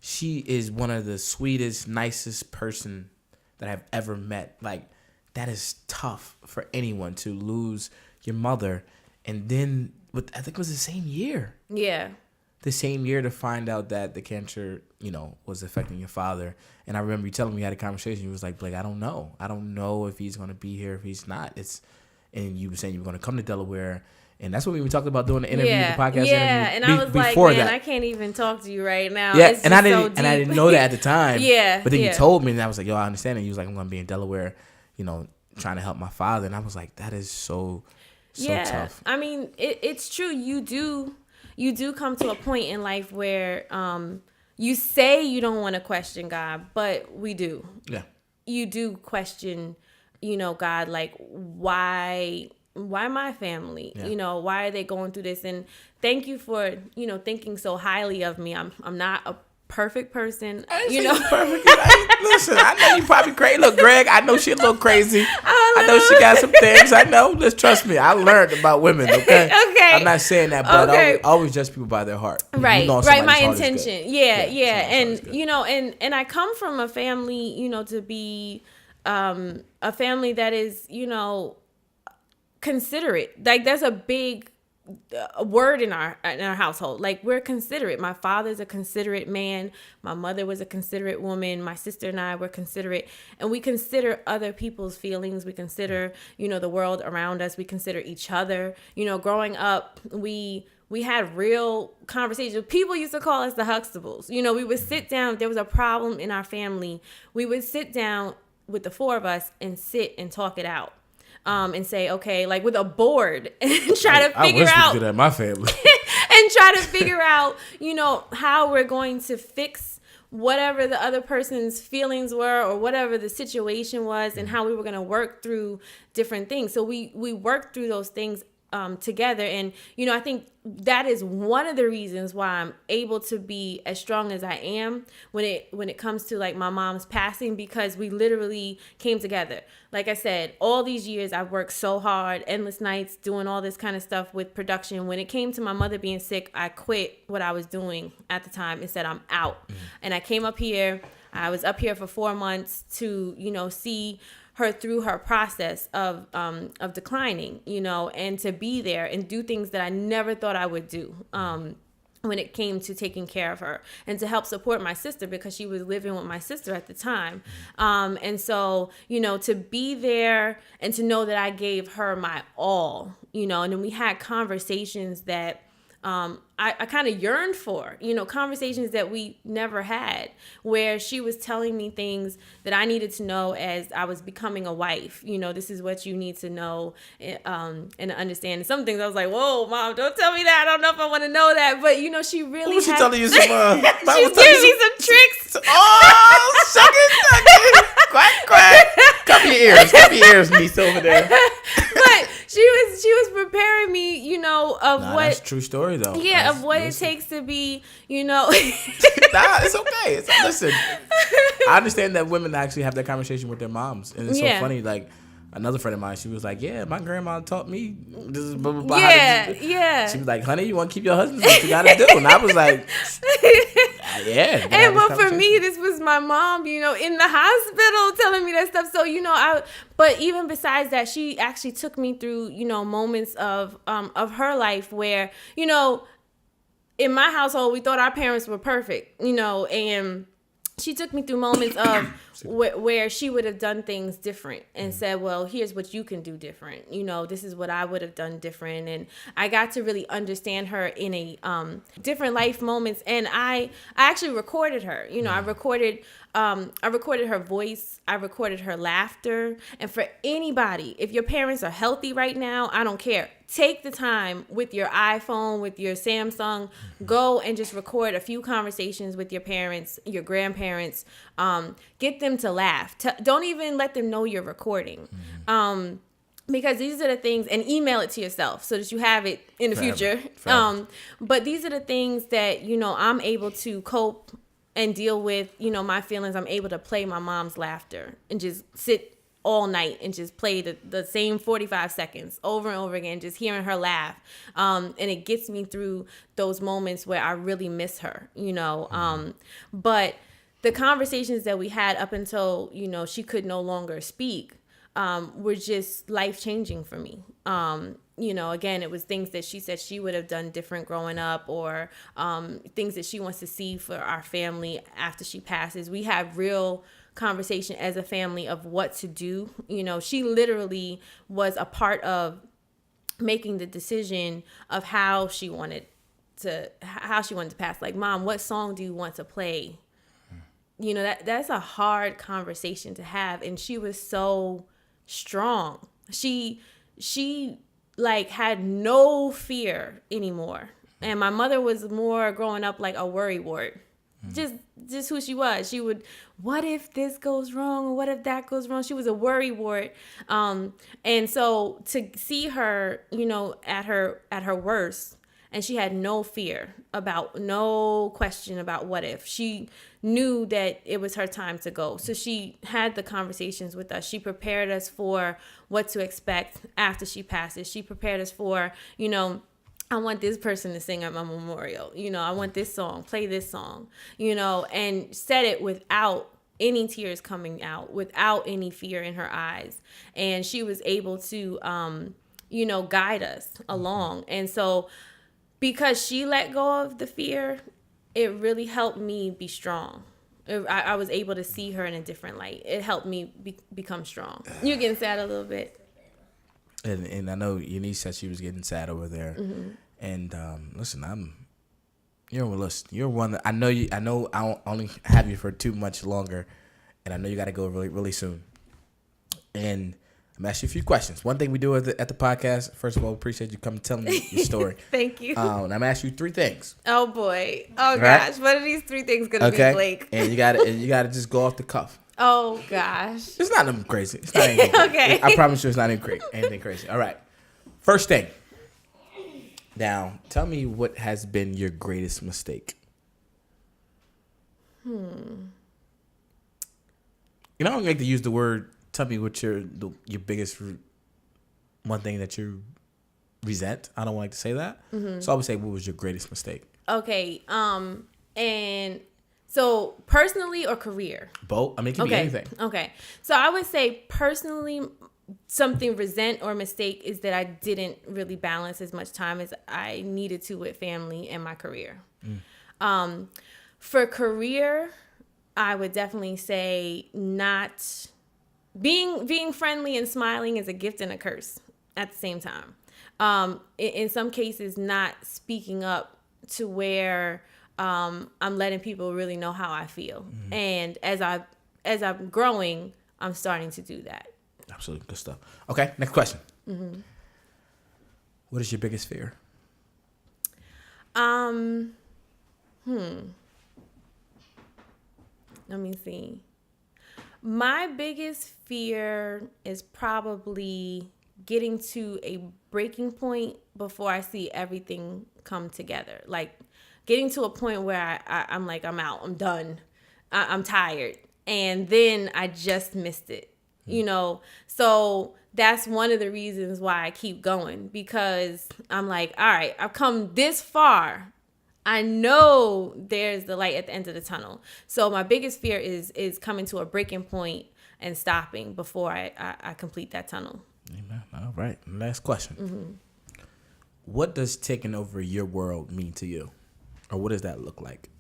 she is one of the sweetest, nicest person that I've ever met. Like, that is tough for anyone to lose your mother. And then, I think it was the same year. Yeah. The same year to find out that the cancer, was affecting your father. And I remember you telling me you had a conversation. You was like, Blake, I don't know. I don't know if he's going to be here, if he's not. And you were saying you were going to come to Delaware. And that's what we talked about doing the interview, the podcast interview. Yeah, and I was like, man, I can't even talk to you right now. Yeah, it's and I didn't know that at the time. Yeah. But then you told me, and I was like, yo, I understand. And you was like, I'm going to be in Delaware, trying to help my father. And I was like, that is so tough. I mean, it's true. You do come to a point in life where you say you don't want to question God, but we do. Yeah. You do question, God, like, why my family? Yeah. Why are they going through this? And thank you for, thinking so highly of me. I'm not a perfect person. Perfect. Listen, I know you probably crazy. Look, Greg, I know she a little crazy. I know she got some things. I know. Just trust me. I learned about women, okay? Okay. I'm not saying that, but I always judge people by their heart. Right. My intention. Yeah. And, and I come from a family, to be a family that is, considerate. Like, that's a big word in our household. Like, we're considerate. My father's a considerate man. My mother was a considerate woman. My sister and I were considerate, and we consider other people's feelings. We consider, the world around us. We consider each other. Growing up, we had real conversations. People used to call us the Huxtables. We would sit down. There was a problem in our family. We would sit down with the four of us and sit and talk it out. And say, okay, like with a board and try to figure out. I wish we could have my family. And try to figure out, how we're going to fix whatever the other person's feelings were or whatever the situation was, and how we were going to work through different things. So we worked through those things together. And, I think that is one of the reasons why I'm able to be as strong as I am when it comes to like my mom's passing, because we literally came together. Like I said, all these years I've worked so hard, endless nights, doing all this kind of stuff with production. When it came to my mother being sick, I quit what I was doing at the time and said, I'm out. And I came up here. I was up here for 4 months to, see her through her process of declining, and to be there and do things that I never thought I would do when it came to taking care of her, and to help support my sister, because she was living with my sister at the time. And so, to be there and to know that I gave her my all, and then we had conversations that I kind of yearned for, conversations that we never had, where she was telling me things that I needed to know as I was becoming a wife. This is what you need to know and understand. And some things I was like, whoa, Mom, don't tell me that. I don't know if I want to know that. But, she really was she telling you some? She's giving me some tricks. Oh, suck it. Quack, quack. Cover your ears, niece over there. But she was preparing me, of what. That's a true story, though. Yeah, of what it takes to be, Nah, it's okay. Listen, I understand that women actually have that conversation with their moms, and it's so funny. Like, another friend of mine, she was like, "Yeah, my grandma taught me this is blah blah blah." Yeah. She was like, "Honey, you want to keep your husband? What you gotta do?" And I was like, "Yeah." And but for me, this was my mom, in the hospital telling me that stuff. So but even besides that, she actually took me through, moments of her life where, in my household, we thought our parents were perfect, and she took me through moments of where she would have done things different and said, well, here's what you can do different. You know, this is what I would have done different. And I got to really understand her in a different life moments. And I actually recorded her. You know, I recorded her voice. I recorded her laughter. And for anybody, if your parents are healthy right now, I don't care. Take the time with your iPhone, with your Samsung, go and just record a few conversations with your parents, your grandparents. Get them to laugh. Don't even let them know you're recording. Because these are the things, and email it to yourself so that you have it in the future. But these are the things that, you know, I'm able to cope and deal with, you know, my feelings. I'm able to play my mom's laughter and just sit all night and just play the same 45 seconds over and over again, just hearing her laugh. And it gets me through those moments where I really miss her, you know. But the conversations that we had up until, you know, she could no longer speak were just life-changing for me. You know, again, it was things that she said she would have done different growing up, or things that she wants to see for our family after she passes. We have real conversation as a family of what to do. You know, she literally was a part of making the decision of how she wanted to pass. Like, Mom, what song do you want to play? You know, that's a hard conversation to have. And she was so strong. She like had no fear anymore. And my mother was more growing up like a worrywart. Just who she was. She would, what if this goes wrong, or what if that goes wrong? She was a worrywart. And so to see her, you know, at her worst, and she had no fear about, no question about what if. She knew that it was her time to go. So she had the conversations with us. She prepared us for what to expect after she passes. She prepared us for, you know, I want this person to sing at my memorial. You know, I want this song, play this song, you know, and said it without any tears coming out, without any fear in her eyes. And she was able to, you know, guide us along. And so because she let go of the fear, it really helped me be strong. I was able to see her in a different light. It helped me become strong. You're getting sad a little bit. And I know your niece said she was getting sad over there. And listen, you're one that I know I don't only have you for too much longer, and I know you got to go really, really soon. And I'm asking you a few questions. One thing we do at the podcast, first of all, appreciate you coming telling me your story. Thank you. And I'm asking you 3 things. Oh boy. Oh gosh. What are these 3 things gonna be, Blake? And you gotta just go off the cuff. Oh gosh. It's not nothing crazy. It's not anything Okay. I promise you, it's not anything crazy. All right. First thing. Now, tell me what has been your greatest mistake. You know, I don't like to use the word. Tell me what your biggest one thing that you resent. I don't like to say that. So I would say, what was your greatest mistake? Okay. And so personally or career? Both. I mean, it can be anything. Okay. So I would say personally, something resent or mistake is that I didn't really balance as much time as I needed to with family and my career. For career, I would definitely say not being friendly and smiling is a gift and a curse at the same time. In some cases, not speaking up to where I'm letting people really know how I feel. And as I'm growing, I'm starting to do that. Absolutely. Good stuff. Okay, next question. What is your biggest fear? Let me see. My biggest fear is probably getting to a breaking point before I see everything come together. Like getting to a point where I'm like, I'm out, I'm done, I'm tired. And then I just missed it, you know? So that's one of the reasons why I keep going, because I'm like, all right, I've come this far. I know there's the light at the end of the tunnel. So my biggest fear is coming to a breaking point and stopping before I complete that tunnel. Amen. All right. Last question. What does taking over your world mean to you? Or what does that look like?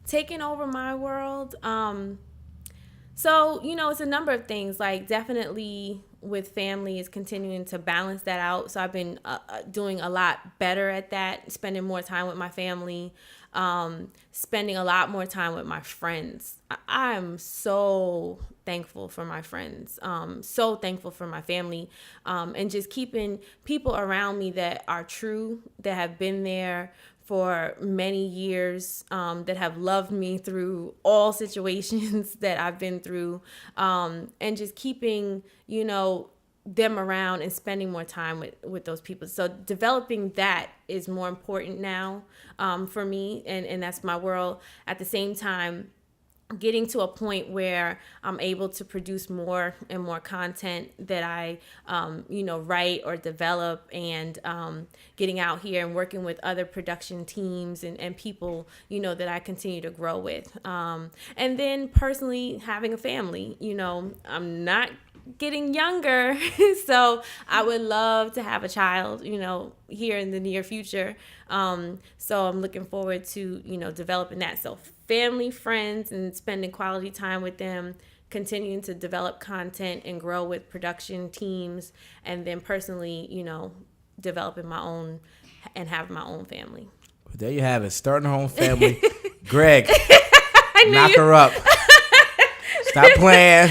taking over my world. So, it's a number of things, like definitely with family is continuing to balance that out. So I've been doing a lot better at that, spending more time with my family, spending a lot more time with my friends. I'm so thankful for my friends, so thankful for my family, and just keeping people around me that are true, that have been there for many years, that have loved me through all situations that I've been through, and just keeping, them around and spending more time with those people. So developing that is more important now, for me, and that's my world. At the same time, getting to a point where I'm able to produce more and more content that I, write or develop, and getting out here and working with other production teams and people, that I continue to grow with. And then personally having a family, I'm not getting younger. So I would love to have a child, here in the near future. So I'm looking forward to, developing that. So family, friends, and spending quality time with them, continuing to develop content and grow with production teams, and then personally, developing my own and having my own family. Well, there you have it. Starting her own family. Greg, knock her up. Stop playing.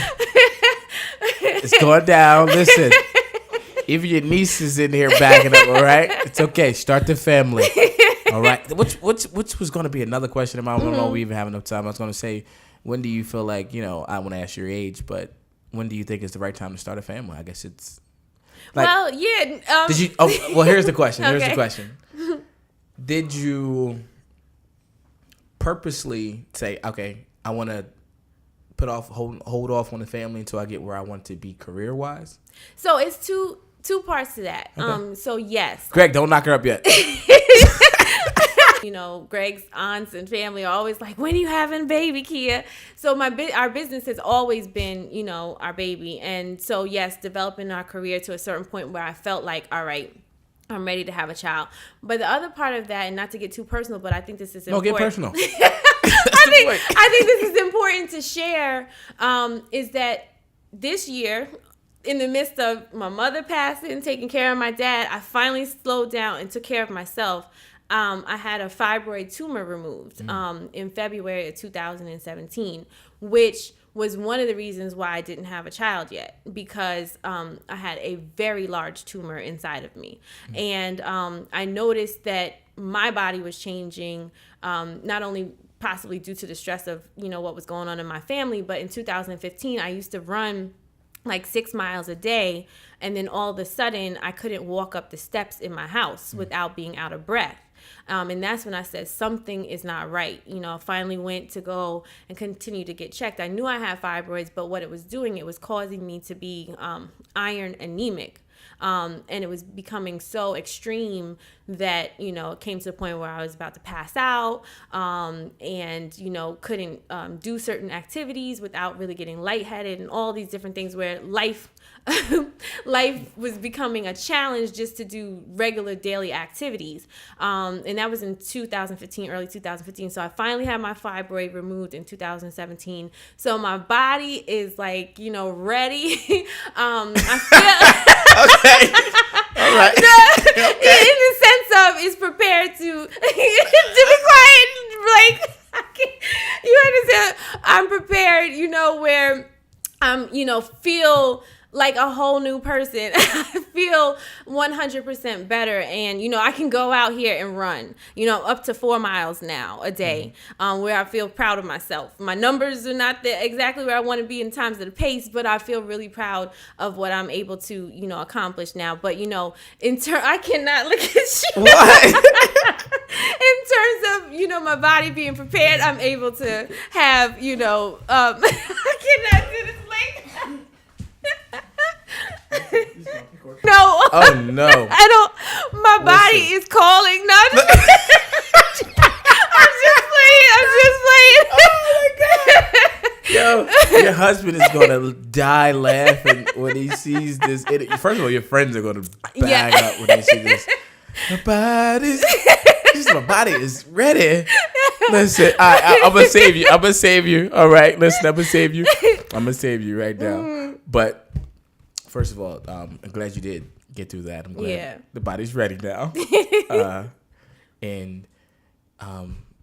It's going down. Listen, even your niece is in here backing up, all right? It's okay. Start the family. All right. Which was going to be another question of mine. I don't know if we even have enough time. I was going to say, when do you feel like, I want to ask your age, but when do you think is the right time to start a family? I guess it's like, well, yeah. Did you? Oh, well, here's the question. Here's Okay. the question. Did you purposely say, okay, I want to hold off on the family until I get where I want to be career wise? So it's two parts to that. Okay. So yes. Greg, don't knock her up yet. Greg's aunts and family are always like, when are you having a baby, Kia? So our business has always been, our baby. And so, yes, developing our career to a certain point where I felt like, all right, I'm ready to have a child. But the other part of that, and not to get too personal, but I think this is important. Don't get personal. I think this is important to share, is that this year, in the midst of my mother passing, taking care of my dad, I finally slowed down and took care of myself. I had a fibroid tumor removed in February of 2017, which was one of the reasons why I didn't have a child yet, because I had a very large tumor inside of me. And I noticed that my body was changing, not only possibly due to the stress of, what was going on in my family, but in 2015, I used to run like 6 miles a day. And then all of a sudden I couldn't walk up the steps in my house without being out of breath. And that's when I said something is not right. I finally went to go and continue to get checked. I knew I had fibroids, but what it was doing, it was causing me to be iron anemic. And it was becoming so extreme that, it came to the point where I was about to pass out, and, couldn't do certain activities without really getting lightheaded and all these different things where life was becoming a challenge just to do regular daily activities. And that was in 2015, early 2015. So I finally had my fibroid removed in 2017. So my body is like, ready. I feel... Okay. All right. Okay. In the sense of is prepared to be quiet. Like, you understand? I'm prepared, where I'm, feel like a whole new person. I feel 100% better. And, I can go out here and run, up to 4 miles now a day, where I feel proud of myself. My numbers are not exactly where I want to be in terms of the pace, but I feel really proud of what I'm able to, accomplish now. But, I cannot look at you. What? In terms of, my body being prepared, I'm able to have, I cannot do this like no. Oh no. I don't. My body is calling. No, I'm just playing. Yo, your husband is gonna die laughing when he sees this. First of all, your friends are gonna bag up when they see this. My body's My body is ready. Listen, I'm gonna save you. I'm gonna save you. All right, listen, I'm gonna save you. I'm gonna save you right now. But first of all, I'm glad you did get through that. I'm glad the body's ready now. And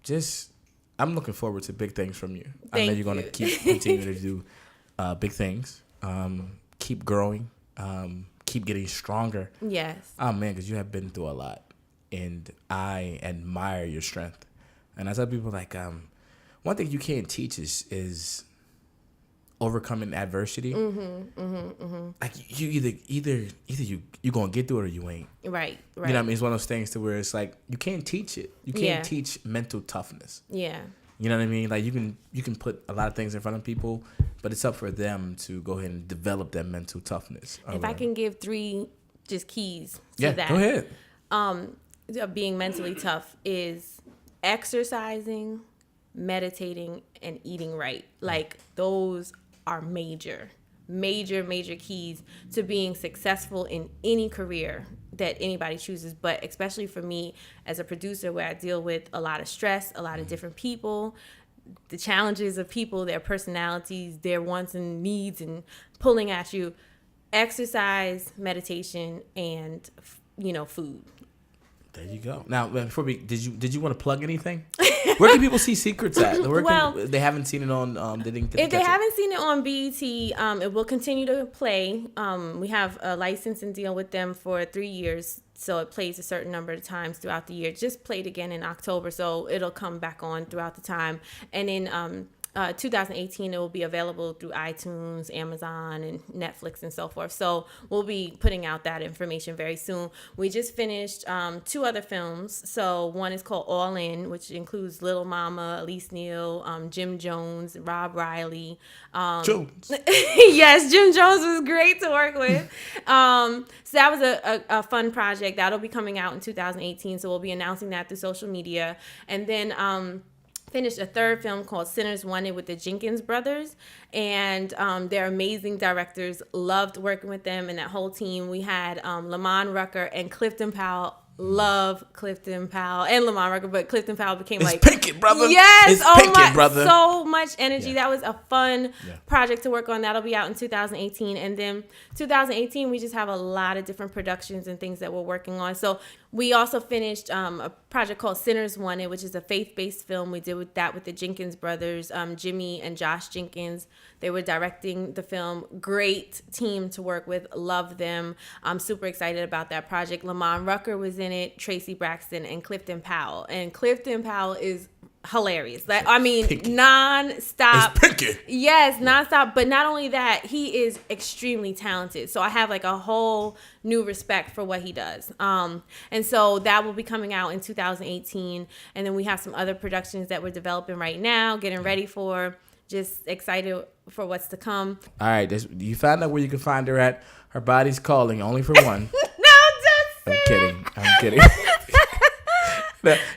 just I'm looking forward to big things from you. I know you're gonna continue to do big things. Keep growing. Keep getting stronger. Yes. Oh man, because you have been through a lot, and I admire your strength. And I tell people like, one thing you can't teach is overcoming adversity. Like you either you gonna get through it or you ain't. Right. You know what I mean? It's one of those things to where it's like you can't teach it. You can't teach mental toughness. Yeah. You know what I mean? Like you can put a lot of things in front of people, but it's up for them to go ahead and develop that mental toughness. If I can give 3 just keys to that. Go ahead. Of being mentally tough is exercising, meditating, and eating right. Like those are major keys to being successful in any career that anybody chooses, but especially for me as a producer where I deal with a lot of stress, a lot of different people, the challenges of people, their personalities, their wants and needs, and pulling at you. Exercise, meditation, and food. There you go. Now, before did you want to plug anything? Where can people see Secrets at? They haven't seen it on. If they haven't seen it on BET, it will continue to play. We have a license and deal with them for 3 years, so it plays a certain number of times throughout the year. It just played again in October, so it'll come back on throughout the time. And in 2018, it will be available through iTunes, Amazon, and Netflix and so forth. So we'll be putting out that information very soon. We just finished 2 other films. So one is called All In, which includes Little Mama, Elise Neal, Jim Jones, Rob Riley. Jones. Yes, Jim Jones was great to work with. So that was a fun project. That'll be coming out in 2018. So we'll be announcing that through social media. And then finished a 3rd film called Sinners Wanted with the Jenkins brothers, and they're amazing directors. Loved working with them and that whole team. We had Lamont Rucker and Clifton Powell. Love Clifton Powell and Lamont Rucker, but Clifton Powell became it's Pinkett, brother. Yes, Pinkett, brother. So much energy. That was a fun project to work on. That'll be out in 2018, and then 2018 we just have a lot of different productions and things that we're working on. So we also finished a project called Sinners Wanted, which is a faith-based film. We did with the Jenkins brothers, Jimmy and Josh Jenkins. They were directing the film. Great team to work with. Love them. I'm super excited about that project. Lamont Rucker was in it, Tracy Braxton, and Clifton Powell. And Clifton Powell is hilarious. Non-stop. It's Pinkett. Yes, non-stop. But not only that, he is extremely talented. So I have like a whole new respect for what he does. And so that will be coming out in 2018. And then we have some other productions that we're developing right now, getting ready for. Just excited for what's to come. All right, you found out where you can find her at. Her body's calling, only for one. No, don't say I'm kidding.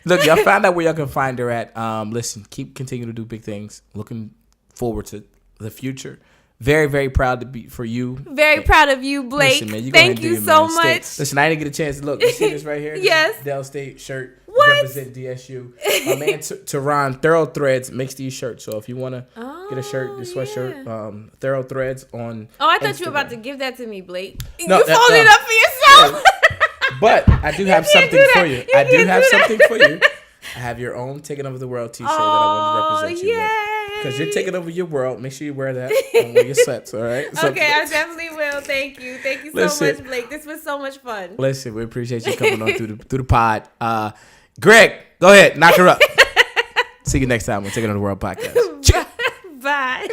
Look, y'all found out where y'all can find her at. Listen, continue to do big things. Looking forward to the future. Very, very proud to be for you. Very proud of you, Blake. Listen, man, thank you so much. Listen, I didn't get a chance to look. You see this right here? Yes. Dell State shirt. What? Represent DSU. My man Teron Thorough Threads makes these shirts. So if you want to get a shirt, the sweatshirt, Thorough Threads on I thought Instagram. you were about to give that to me, Blake. No, you folded it up for yourself. But I do have something for you. I do have something for you. I have your own Taking Over the World t-shirt that I want to represent you with. Because you're taking over your world. Make sure you wear that on your sets, all right? So, okay, I definitely will. Thank you. Thank you so much, Blake. This was so much fun. Listen, we appreciate you coming on through the pod. Greg, go ahead. Knock her up. See you next time on Taking Over the World podcast. Bye.